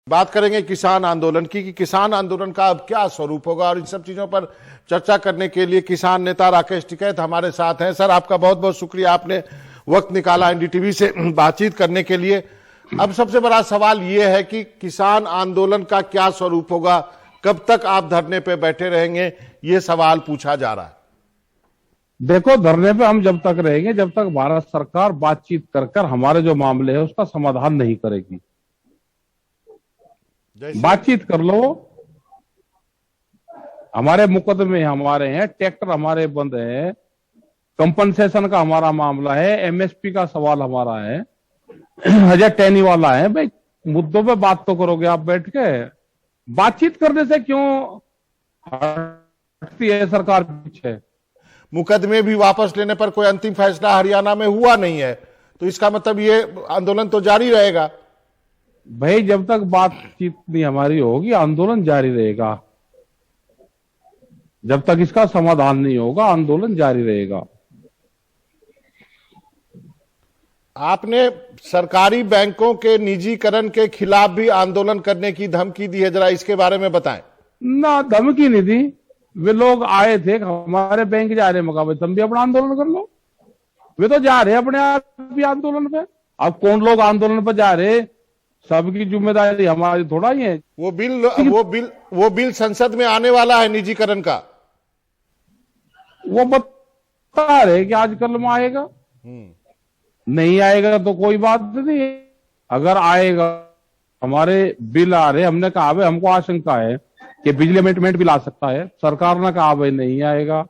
बात करेंगे किसान आंदोलन की कि किसान आंदोलन का अब क्या स्वरूप होगा, और इन सब चीजों पर चर्चा करने के लिए किसान नेता राकेश टिकैत हमारे साथ हैं। सर, आपका बहुत बहुत शुक्रिया, आपने वक्त निकाला एनडीटीवी से बातचीत करने के लिए। अब सबसे बड़ा सवाल ये है कि किसान आंदोलन का क्या स्वरूप होगा, कब तक आप धरने पे बैठे रहेंगे, ये सवाल पूछा जा रहा है। देखो, धरने पे हम जब तक रहेंगे जब तक भारत सरकार बातचीत कर हमारे जो मामले है उसका समाधान नहीं करेगी। बातचीत कर लो, हमारे मुकदमे हमारे हैं, ट्रैक्टर हमारे बंद है, कंपनसेशन का हमारा मामला है, एमएसपी का सवाल हमारा है, अजय टैनी वाला है। भाई, मुद्दों पे बात तो करोगे आप बैठ के। बातचीत करने से क्यों हटती है सरकार पीछे? मुकदमे भी वापस लेने पर कोई अंतिम फैसला हरियाणा में हुआ नहीं है, तो इसका मतलब ये आंदोलन तो जारी रहेगा। भाई, जब तक बातचीत नहीं हमारी होगी आंदोलन जारी रहेगा। जब तक इसका समाधान नहीं होगा आंदोलन जारी रहेगा। आपने सरकारी बैंकों के निजीकरण के खिलाफ भी आंदोलन करने की धमकी दी है, जरा इसके बारे में बताएं। ना, धमकी नहीं दी। वे लोग आए थे, हमारे बैंक जा रहे मुकाबले, तुम भी अपना आंदोलन कर लो। वे तो जा रहे अपने आप भी आंदोलन पे। अब कौन लोग आंदोलन पर जा रहे, सबकी जिम्मेदारी हमारी थोड़ा ही है। वो बिल संसद में आने वाला है निजीकरण का, वो बता रहे कि आज कल में आएगा। नहीं आएगा तो कोई बात नहीं, अगर आएगा। हमारे बिल आ रहे, हमने कहा भाई हमको आशंका है कि बिजली अमेंडमेंट बिल आ सकता है, सरकार ने कहा भाई नहीं आएगा।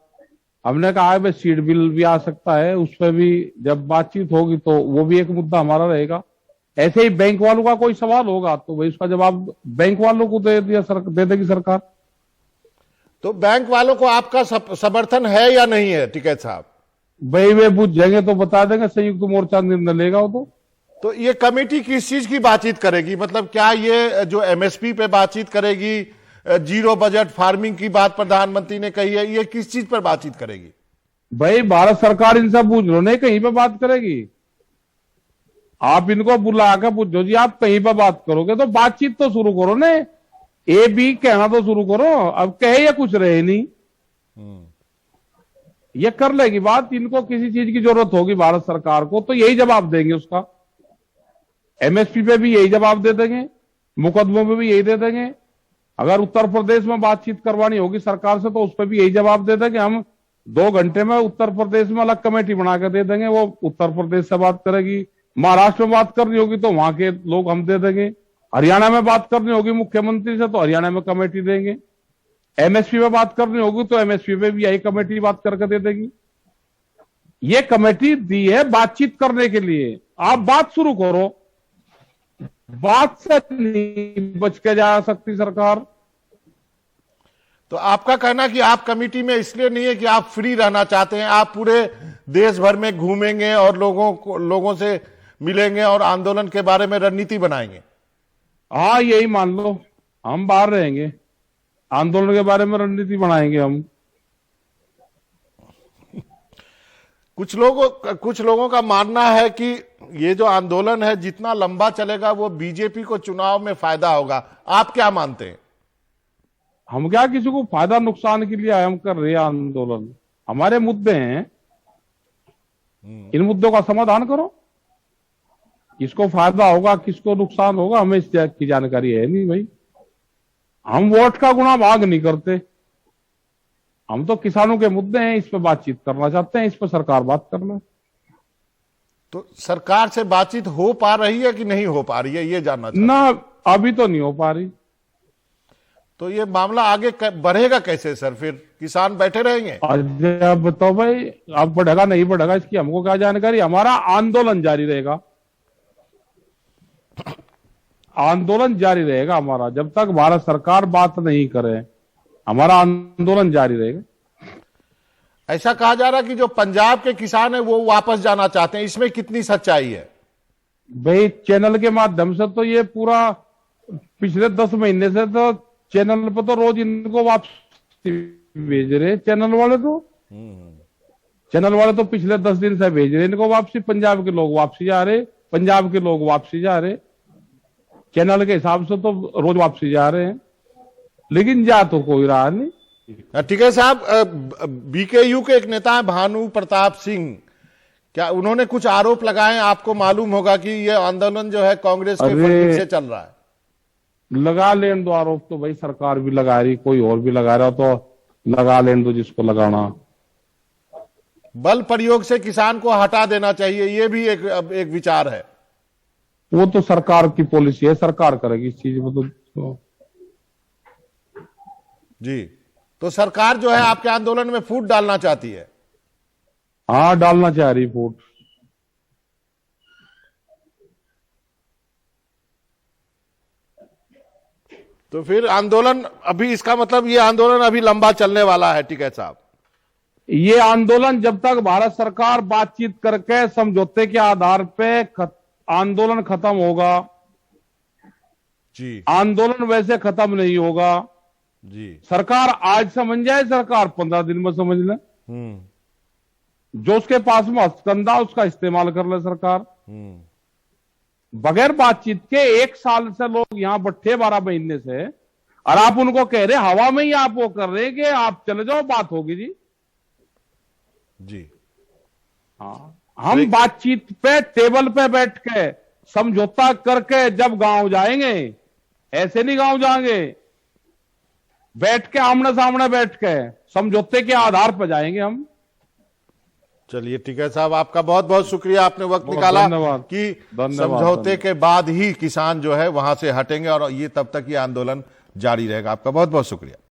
हमने कहा भाई सीड बिल भी आ सकता है, उस पर भी जब बातचीत होगी तो वो भी एक मुद्दा हमारा रहेगा। ऐसे ही बैंक वालों का कोई सवाल होगा तो भाई उसका जवाब बैंक वालों को दे देगी सरकार। तो बैंक वालों को आपका समर्थन है या नहीं है टिकैत साहब? भाई, वे पूछ जाएंगे तो बता देंगे, संयुक्त मोर्चा निर्णय लेगा वो। तो ये कमेटी किस चीज की बातचीत करेगी? मतलब क्या ये जो एमएसपी पे बातचीत करेगी, जीरो बजट फार्मिंग की बात प्रधानमंत्री ने कही है, ये किस चीज पर बातचीत करेगी? भाई, भारत सरकार इनसे पूछ लो, नहीं कहीं पे बात करेगी। आप इनको बुला कर पूछो जी, आप कहीं पर बात करोगे तो बातचीत तो शुरू करो ने, ए बी कहना तो शुरू करो। अब कहे या कुछ रहे नहीं, ये कर लेगी बात। इनको किसी चीज की जरूरत होगी भारत सरकार को तो यही जवाब देंगे उसका। एमएसपी पे भी यही जवाब दे देंगे, मुकदमों पे भी यही दे देंगे। अगर उत्तर प्रदेश में बातचीत करवानी होगी सरकार से तो उस पर भी यही जवाब दे देंगे। हम 2 घंटे में उत्तर प्रदेश में अलग कमेटी बना कर दे देंगे, वो उत्तर प्रदेश से बात करेगी। महाराष्ट्र में बात करनी होगी तो वहां के लोग हम दे देंगे। हरियाणा में बात करनी होगी मुख्यमंत्री से तो हरियाणा में कमेटी देंगे। एमएसपी में बात करनी होगी तो एमएसपी में भी यही कमेटी बात करके दे देगी। ये कमेटी दी है बातचीत करने के लिए। आप बात शुरू करो, बात से नहीं बच के जा सकती सरकार। तो आपका कहना कि आप कमेटी में इसलिए नहीं है कि आप फ्री रहना चाहते हैं, आप पूरे देश भर में घूमेंगे और लोगों से मिलेंगे और आंदोलन के बारे में रणनीति बनाएंगे? हाँ, यही मान लो, हम बाहर रहेंगे, आंदोलन के बारे में रणनीति बनाएंगे हम। कुछ लोगों का मानना है कि ये जो आंदोलन है जितना लंबा चलेगा वो बीजेपी को चुनाव में फायदा होगा। आप क्या मानते हैं? हम क्या किसी को फायदा नुकसान के लिए हम कर रहे हैं आंदोलन? हमारे मुद्दे हैं, इन मुद्दों का समाधान करो। किसको फायदा होगा किसको नुकसान होगा हमें इस की जानकारी है नहीं भाई। हम वोट का गुणा भाग नहीं करते, हम तो किसानों के मुद्दे हैं, इस पर बातचीत करना चाहते हैं, इस पर सरकार बात करना। तो सरकार से बातचीत हो पा रही है कि नहीं हो पा रही है, ये जानना चाहते हैं। ना, अभी तो नहीं हो पा रही। तो ये मामला आगे बढ़ेगा कैसे सर? फिर किसान बैठे रहेंगे? अब बताओ भाई, अब बढ़ेगा नहीं बढ़ेगा इसकी हमको क्या जानकारी। हमारा आंदोलन जारी रहेगा, आंदोलन जारी रहेगा हमारा। जब तक भारत सरकार बात नहीं करे हमारा आंदोलन जारी रहेगा। ऐसा कहा जा रहा है कि जो पंजाब के किसान है वो वापस जाना चाहते हैं, इसमें कितनी सच्चाई है? भाई, चैनल के माध्यम से तो ये पूरा पिछले 10 महीने से तो चैनल पर तो रोज इनको वापसी भेज रहे। चैनल वाले तो पिछले 10 दिन से भेज रहे इनको वापसी। पंजाब के लोग वापसी जा रहे, पंजाब के लोग वापसी जा रहे। चैनल के हिसाब से तो रोज वापसी जा रहे हैं, लेकिन जा तो कोई रहा नहीं। ठीक है साहब, बीकेयू के एक नेता है भानु प्रताप सिंह, क्या उन्होंने कुछ आरोप लगाए? आपको मालूम होगा कि ये आंदोलन जो है कांग्रेस के फंडिंग से चल रहा है। लगा लेन दो आरोप, तो भाई सरकार भी लगा रही, कोई और भी लगा रहा, तो लगा लेन दो जिसको लगाना। बल प्रयोग से किसान को हटा देना चाहिए, ये भी एक विचार है। वो तो सरकार की पॉलिसी है, सरकार करेगी इस चीज में तो। जी, तो सरकार जो है आपके आंदोलन में फूट डालना चाहती है? हाँ, डालना चाह रही फूट। तो फिर आंदोलन अभी, इसका मतलब ये आंदोलन अभी लंबा चलने वाला है? ठीक है साहब, ये आंदोलन जब तक भारत सरकार बातचीत करके समझौते के आधार पे आंदोलन खत्म होगा जी, आंदोलन वैसे खत्म नहीं होगा जी। सरकार आज समझ जाए, सरकार 15 दिन में समझ ले। जो उसके पास में हस्तकंडा उसका इस्तेमाल कर ले सरकार। बगैर बातचीत के 1 साल से लोग यहां बैठे 12 महीने से, और आप उनको कह रहे हवा में ही आप वो कर रहे हैं कि आप चले जाओ, बात होगी जी। जी हाँ, हम बातचीत पे टेबल पे बैठ के समझौता करके जब गांव जाएंगे, ऐसे नहीं गांव जाएंगे, बैठ के आमने सामने बैठ के समझौते के आधार पर जाएंगे हम। चलिए ठीक है साहब, आपका बहुत बहुत शुक्रिया, आपने वक्त निकाला कि समझौते के बाद ही किसान जो है वहां से हटेंगे और ये तब तक ये आंदोलन जारी रहेगा। आपका बहुत बहुत शुक्रिया।